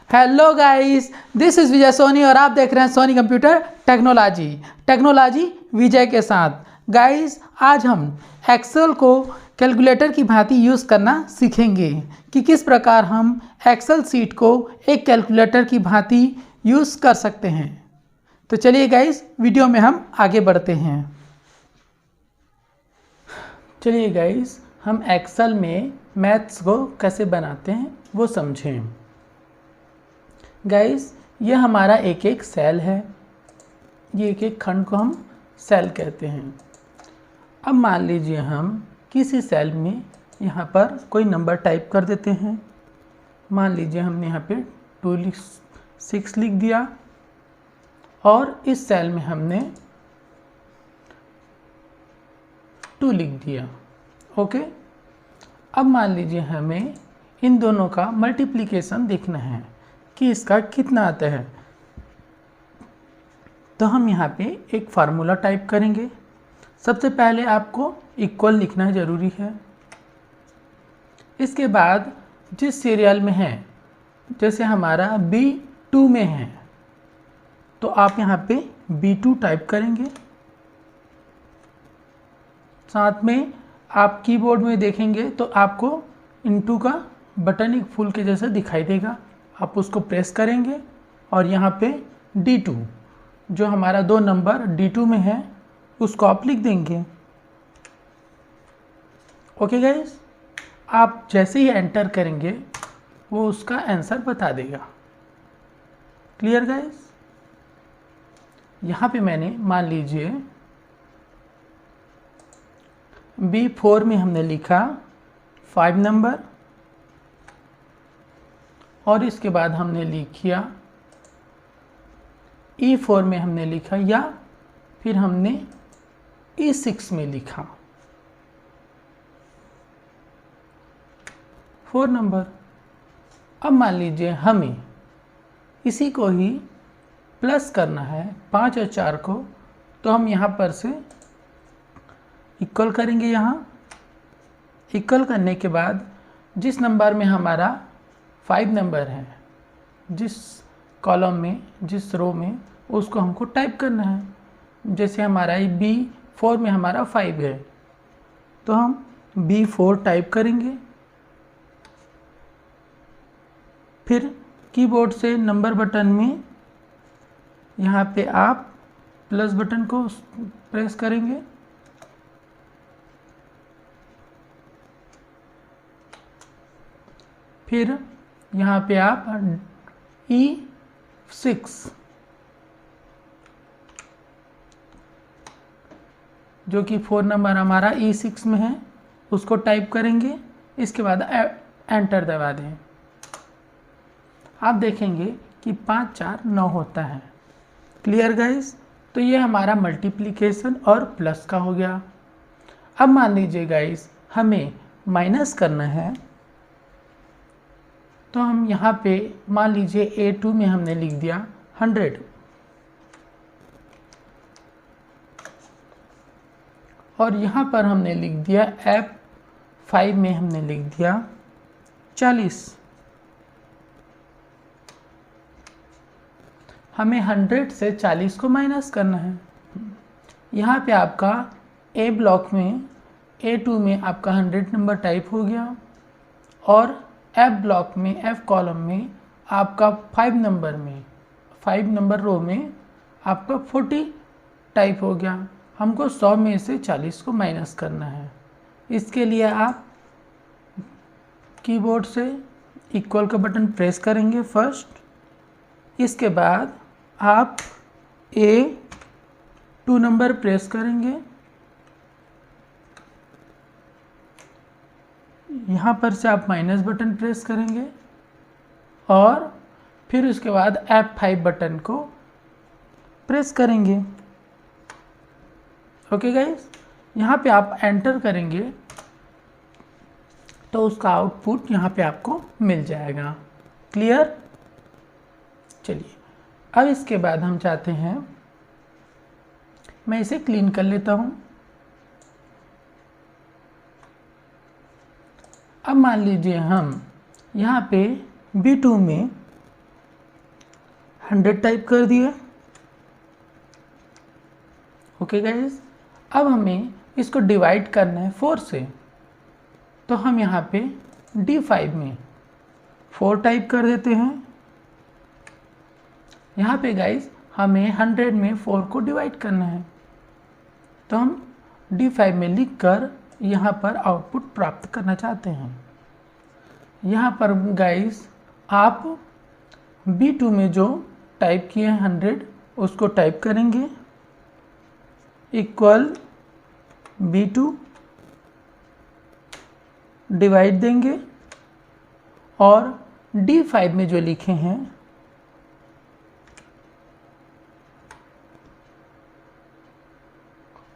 Hello guys, this is विजय सोनी और आप देख रहे हैं सोनी कंप्यूटर टेक्नोलॉजी विजय के साथ। गाइस, आज हम एक्सेल को कैलकुलेटर की भांति यूज़ करना सीखेंगे कि किस प्रकार हम एक्सेल सीट को एक कैलकुलेटर की भांति यूज़ कर सकते हैं। तो चलिए गाइस, वीडियो में हम आगे बढ़ते हैं। चलिए गाइस, हम एक्सेल में मैथ्स को कैसे बनाते हैं वो समझें। गाइस, ये हमारा एक एक सेल है, ये एक एक खंड को हम सेल कहते हैं। अब मान लीजिए हम किसी सेल में यहाँ पर कोई नंबर टाइप कर देते हैं। मान लीजिए हमने यहाँ पे 6 लिख दिया और इस सेल में हमने 2 लिख दिया। ओके, अब मान लीजिए हमें इन दोनों का मल्टीप्लिकेशन देखना है कि इसका कितना आता है। तो हम यहाँ पे एक फार्मूला टाइप करेंगे। सबसे पहले आपको इक्वल लिखना ज़रूरी है। इसके बाद जिस सीरियल में है, जैसे हमारा B2 में है, तो आप यहाँ पे B2 टाइप करेंगे। साथ में आप कीबोर्ड में देखेंगे तो आपको इनटू का बटन एक फूल के जैसा दिखाई देगा। आप उसको प्रेस करेंगे और यहाँ पे D2 जो हमारा 2 नंबर D2 में है उसको आप लिख देंगे। ओके गाइस, आप जैसे ही एंटर करेंगे वो उसका आंसर बता देगा। Clear guys? यहाँ पे मैंने मान लीजिए B4 में हमने लिखा 5 नंबर और इसके बाद हमने लिखा E4 में हमने लिखा या फिर हमने E6 में लिखा 4 नंबर। अब मान लीजिए हमें इसी को ही प्लस करना है 5 और 4 को, तो हम यहाँ पर से इक्वल करेंगे। यहाँ इक्वल करने के बाद जिस नंबर में हमारा 5 नंबर है, जिस कॉलम में, जिस रो में, उसको हमको टाइप करना है। जैसे हमारा B4 में हमारा 5 है तो हम B4 टाइप करेंगे। फिर कीबोर्ड से नंबर बटन में यहाँ पे आप प्लस बटन को प्रेस करेंगे। फिर यहाँ पे आप E6 जो कि 4 नंबर हमारा E6 में है उसको टाइप करेंगे। इसके बाद एंटर दबा दें। आप देखेंगे कि 5 4 9 होता है। Clear guys? तो ये हमारा मल्टीप्लिकेशन और प्लस का हो गया। अब मान लीजिए गाइस हमें माइनस करना है, तो हम यहाँ पे मान लीजिए A2 में हमने लिख दिया 100 और यहाँ पर हमने लिख दिया F5 में हमने लिख दिया 40। हमें 100 से 40 को माइनस करना है। यहाँ पे आपका A ब्लॉक में A2 में आपका 100 नंबर टाइप हो गया और F ब्लॉक में, F कॉलम में आपका 5 नंबर रो में आपका 40 टाइप हो गया। हमको 100 में से 40 को माइनस करना है। इसके लिए आप कीबोर्ड से इक्वल का बटन प्रेस करेंगे फर्स्ट। इसके बाद आप A2 नंबर प्रेस करेंगे। यहाँ पर से आप माइनस बटन प्रेस करेंगे और फिर उसके बाद F5 बटन को प्रेस करेंगे। ओके गाइस, यहाँ पे आप एंटर करेंगे तो उसका आउटपुट यहाँ पे आपको मिल जाएगा। क्लियर? चलिए, अब इसके बाद हम चाहते हैं, मैं इसे क्लीन कर लेता हूँ। अब मान लीजिए हम यहाँ पे B2 में 100 टाइप कर दिए। ओके गाइस, अब हमें इसको डिवाइड करना है 4 से, तो हम यहाँ पे D5 में 4 टाइप कर देते हैं। यहाँ पे गाइस हमें 100 में 4 को डिवाइड करना है, तो हम D5 में लिख कर यहाँ पर आउटपुट प्राप्त करना चाहते हैं। यहाँ पर गाइस आप B2 में जो टाइप किए हैं 100 उसको टाइप करेंगे, इक्वल B2 डिवाइड देंगे, और D5 में जो लिखे हैं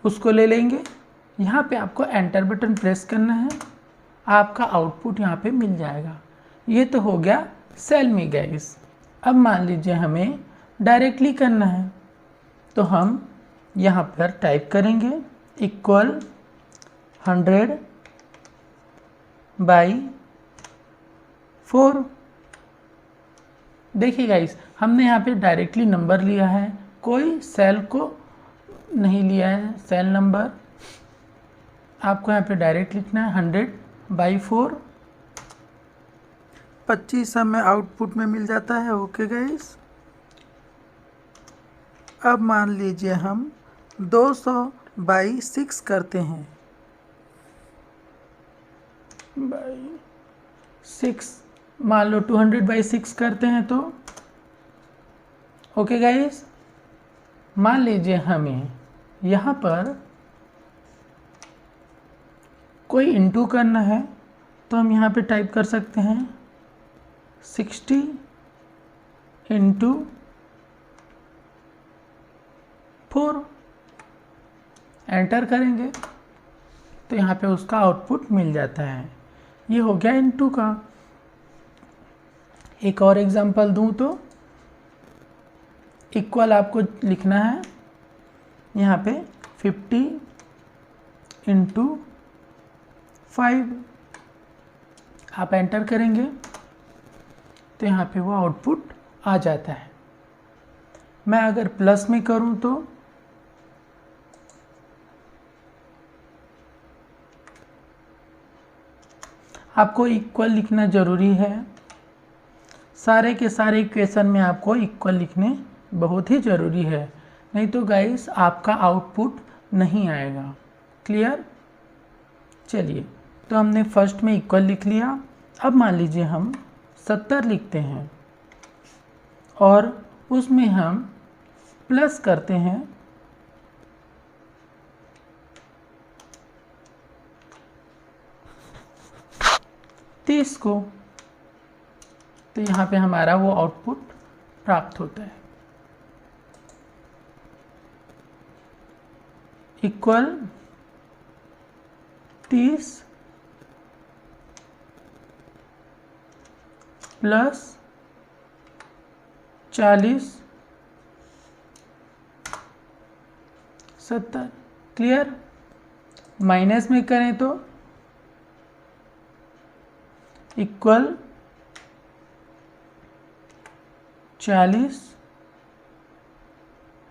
उसको ले लेंगे। यहाँ पे आपको एंटर बटन प्रेस करना है, आपका आउटपुट यहाँ पे मिल जाएगा। ये तो हो गया सेल में गाइस। अब मान लीजिए हमें डायरेक्टली करना है, तो हम यहाँ पर टाइप करेंगे इक्वल 100 बाई 4। देखिए गाइस, हमने यहाँ पे डायरेक्टली नंबर लिया है, कोई सेल को नहीं लिया है सेल नंबर। आपको यहाँ पे डायरेक्ट लिखना है 100 बाई 4। 25 हमें आउटपुट में मिल जाता है। ओके गाइस, अब मान लीजिए हम 200 बाई 6 करते हैं, बाई 6 मान लो 200 बाई 6 करते हैं तो ओके गाइस, मान लीजिए हमें यहाँ पर कोई इंटू करना है, तो हम यहाँ पे टाइप कर सकते हैं 60 इंटू 4, एंटर करेंगे तो यहाँ पे उसका आउटपुट मिल जाता है। ये हो गया इंटू का। एक और एग्जांपल दूं तो इक्वल आपको लिखना है यहाँ पे 50 इंटू 5, आप एंटर करेंगे तो यहाँ पे वो आउटपुट आ जाता है। मैं अगर प्लस में करूँ तो आपको इक्वल लिखना ज़रूरी है। सारे के सारे इक्वेशन में आपको इक्वल लिखने बहुत ही ज़रूरी है, नहीं तो गाइस आपका आउटपुट नहीं आएगा। क्लियर? चलिए, तो हमने फर्स्ट में इक्वल लिख लिया। अब मान लीजिए हम 70 लिखते हैं और उसमें हम प्लस करते हैं 30 को, तो यहाँ पे हमारा वो आउटपुट प्राप्त होता है। Equal 30 plus 40 70। क्लियर? माइनस में करें तो इक्वल 40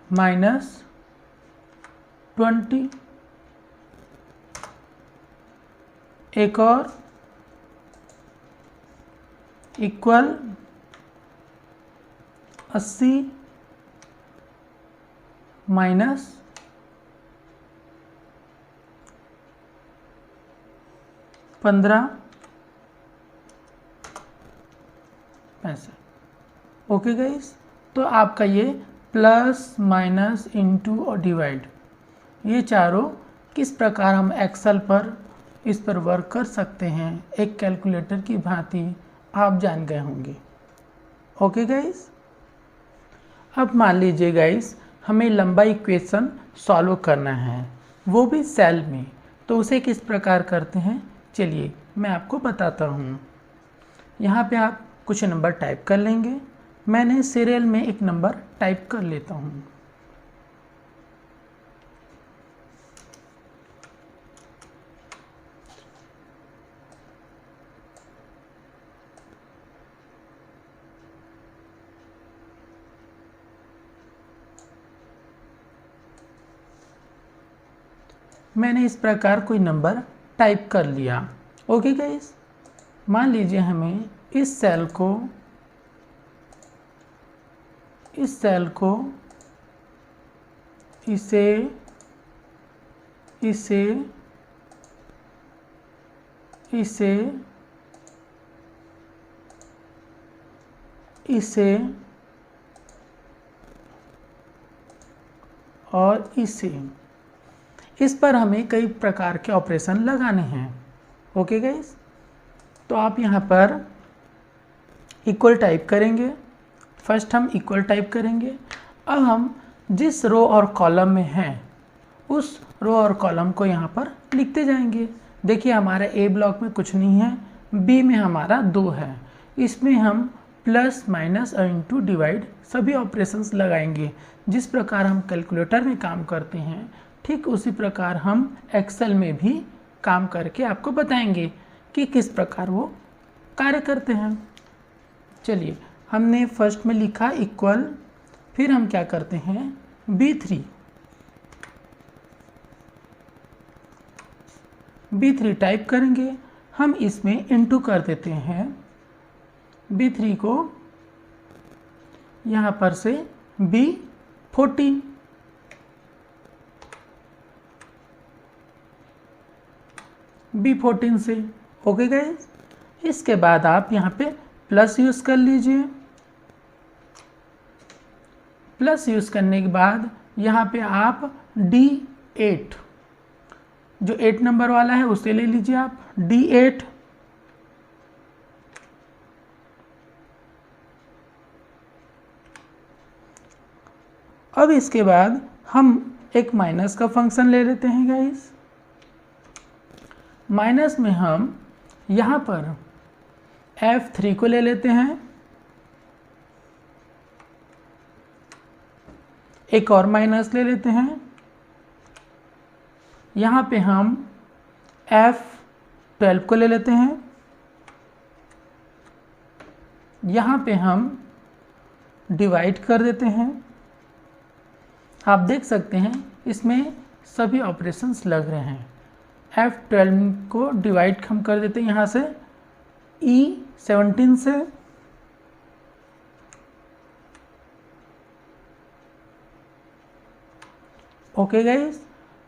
माइनस 20। एक और इक्वल 80 माइनस 15 पैसे। ओके गाइस, तो आपका ये प्लस माइनस इंटू और डिवाइड, ये चारों किस प्रकार हम एक्सेल पर इस पर वर्क कर सकते हैं एक कैलकुलेटर की भांति आप जान गए होंगे। ओके गाइस, अब मान लीजिए गाइस हमें लंबा इक्वेशन सॉल्व करना है, वो भी सेल में, तो उसे किस प्रकार करते हैं चलिए मैं आपको बताता हूँ। यहाँ पे आप कुछ नंबर टाइप कर लेंगे। मैंने सीरियल में एक नंबर टाइप कर लेता हूँ। मैंने इस प्रकार कोई नंबर टाइप कर लिया। ओके गाइस, मान लीजिए हमें इस सेल को इसे और इसे, इस पर हमें कई प्रकार के ऑपरेशन लगाने हैं। ओके गाइस, तो आप यहाँ पर इक्वल टाइप करेंगे। फर्स्ट हम इक्वल टाइप करेंगे। अब हम जिस रो और कॉलम में हैं उस रो और कॉलम को यहाँ पर लिखते जाएंगे। देखिए हमारे ए ब्लॉक में कुछ नहीं है, बी में हमारा 2 है। इसमें हम प्लस माइनस और इंटू डिवाइड सभी ऑपरेशंस लगाएंगे। जिस प्रकार हम कैलकुलेटर में काम करते हैं ठीक उसी प्रकार हम एक्सेल में भी काम करके आपको बताएंगे कि किस प्रकार वो कार्य करते हैं। चलिए, हमने फर्स्ट में लिखा इक्वल, फिर हम क्या करते हैं B3 टाइप करेंगे। हम इसमें इंटू कर देते हैं B3 को यहाँ पर से B14, B14 से। ओके गाइस, इसके बाद आप यहाँ पे प्लस यूज़ कर लीजिए। प्लस यूज़ करने के बाद यहाँ पे आप D8 जो 8 नंबर वाला है उसे ले लीजिए आप, D8। अब इसके बाद हम एक माइनस का फंक्शन ले लेते हैं गाइस। माइनस में हम यहाँ पर F3 को ले लेते हैं। एक और माइनस ले लेते हैं। यहाँ पे हम F12 को ले लेते हैं। यहाँ पे हम डिवाइड कर देते हैं। आप देख सकते हैं इसमें सभी ऑपरेशंस लग रहे हैं। F12 को डिवाइड हम कर देते हैं यहाँ से E17 से। ओके गाइस,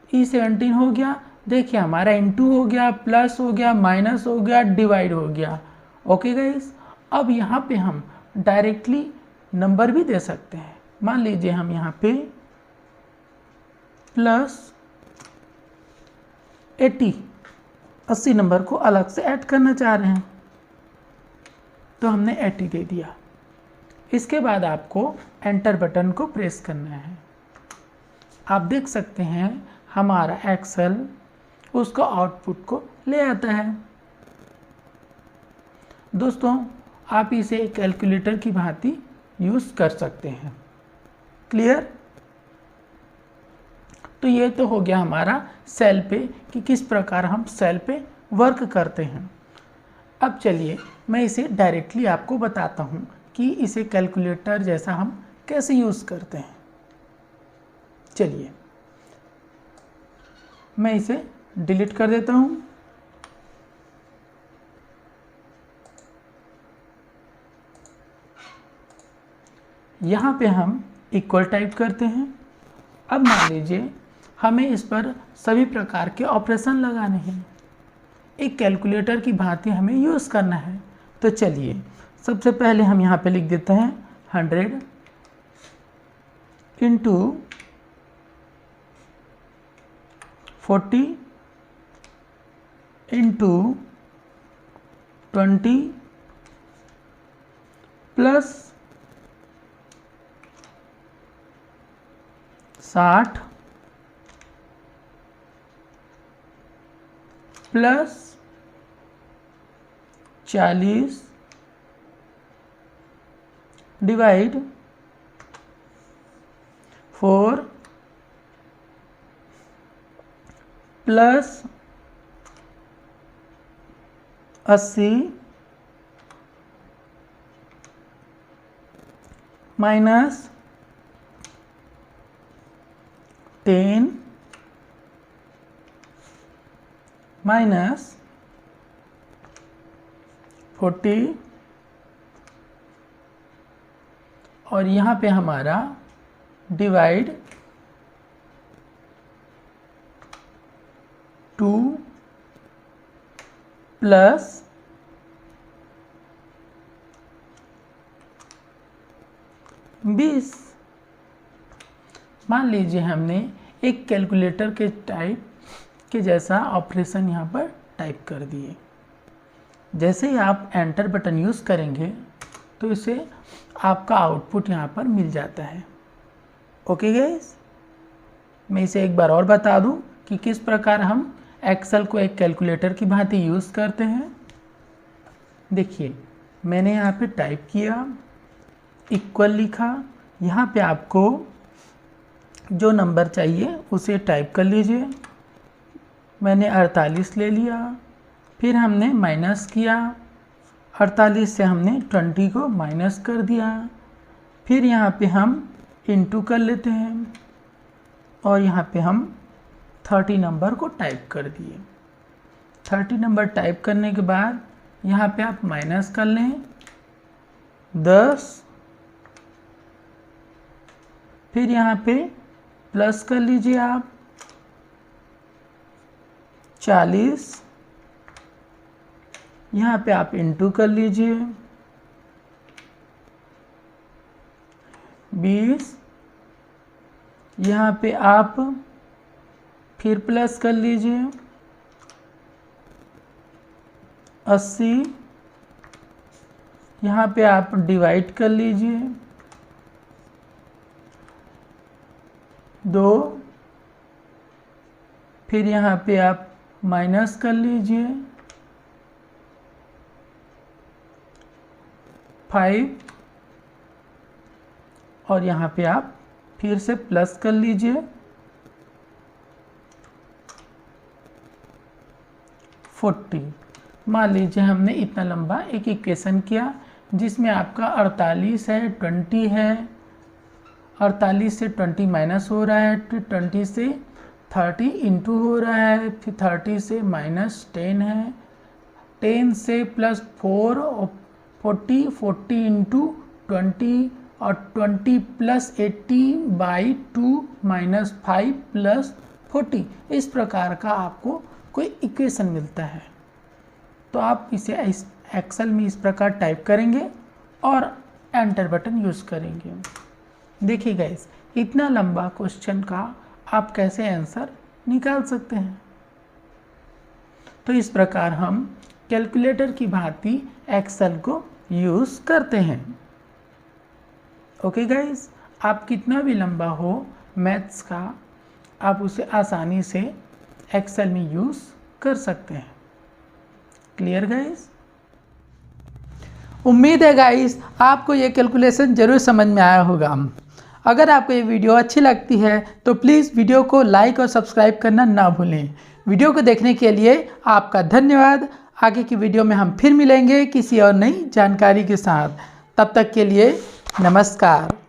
E17 हो गया। देखिए हमारा इंटू हो गया, प्लस हो गया, माइनस हो गया, डिवाइड हो गया। ओके गाइस, अब यहाँ पे हम डायरेक्टली नंबर भी दे सकते हैं। मान लीजिए हम यहाँ पे प्लस 80 नंबर को अलग से ऐड करना चाह रहे हैं तो हमने 80 दे दिया। इसके बाद आपको एंटर बटन को प्रेस करना है। आप देख सकते हैं हमारा एक्सेल उसको आउटपुट को ले आता है। दोस्तों, आप इसे कैलकुलेटर की भांति यूज़ कर सकते हैं। क्लियर? तो ये तो हो गया हमारा सेल पे कि किस प्रकार हम सेल पे वर्क करते हैं। अब चलिए मैं इसे डायरेक्टली आपको बताता हूँ कि इसे कैलकुलेटर जैसा हम कैसे यूज़ करते हैं। चलिए मैं इसे डिलीट कर देता हूँ। यहाँ पे हम इक्वल टाइप करते हैं। अब मान लीजिए हमें इस पर सभी प्रकार के ऑपरेशन लगाने हैं, एक कैलकुलेटर की भांति हमें यूज़ करना है। तो चलिए सबसे पहले हम यहाँ पे लिख देते हैं 100 into 40 into 20 plus 60 plus 40 divide 4 plus 80 minus 10 minus 40 और यहाँ पे हमारा डिवाइड 2 प्लस 20। मान लीजिए हमने एक कैलकुलेटर के टाइप के जैसा ऑपरेशन यहाँ पर टाइप कर दिए। जैसे ही आप एंटर बटन यूज़ करेंगे तो इसे आपका आउटपुट यहाँ पर मिल जाता है। ओके गाइस, मैं इसे एक बार और बता दूं कि किस प्रकार हम एक्सेल को एक कैलकुलेटर की भांति यूज़ करते हैं। देखिए, मैंने यहाँ पे टाइप किया, इक्वल लिखा, यहाँ पे आपको जो नंबर चाहिए उसे टाइप कर लीजिए। मैंने 48 ले लिया, फिर हमने माइनस किया, 48 से हमने 20 को माइनस कर दिया, फिर यहाँ पे हम इंटू कर लेते हैं और यहाँ पे हम 30 नंबर को टाइप कर दिए। 30 नंबर टाइप करने के बाद यहाँ पे आप माइनस कर लें 10, फिर यहाँ पे प्लस कर लीजिए आप 40, यहाँ पे आप इंटू कर लीजिए 20, यहाँ पे आप फिर प्लस कर लीजिए 80, यहाँ पे आप डिवाइड कर लीजिए 2, फिर यहाँ पे आप माइनस कर लीजिए 5 और यहाँ पे आप फिर से प्लस कर लीजिए 40। मान लीजिए हमने इतना लंबा एक इक्वेशन किया जिसमें आपका 48 है, 20 है, 48 से 20 माइनस हो रहा है, फिर 20 से 30 इंटू हो रहा है, फिर 30 से माइनस 10 है, 10 से प्लस 4 और 40, 40 इंटू 20 और 20 प्लस 80/2 माइनस 5 प्लस 40। इस प्रकार का आपको कोई इक्वेशन मिलता है। तो आप इसे एक्सेल में इस प्रकार टाइप करेंगे और एंटर बटन यूज़ करेंगे। देखिए गाइस, इतना लंबा क्वेश्चन का आप कैसे आंसर निकाल सकते हैं। तो इस प्रकार हम कैलकुलेटर की भांति एक्सेल को यूज़ करते हैं। ओके गाइस, आप कितना भी लंबा हो मैथ्स का, आप उसे आसानी से एक्सेल में यूज़ कर सकते हैं। Clear guys? उम्मीद है गाइस आपको ये कैलकुलेशन ज़रूर समझ में आया होगा। अगर आपको ये वीडियो अच्छी लगती है तो प्लीज़ वीडियो को लाइक और सब्सक्राइब करना ना भूलें। वीडियो को देखने के लिए आपका धन्यवाद। आगे की वीडियो में हम फिर मिलेंगे किसी और नई जानकारी के साथ। तब तक के लिए नमस्कार।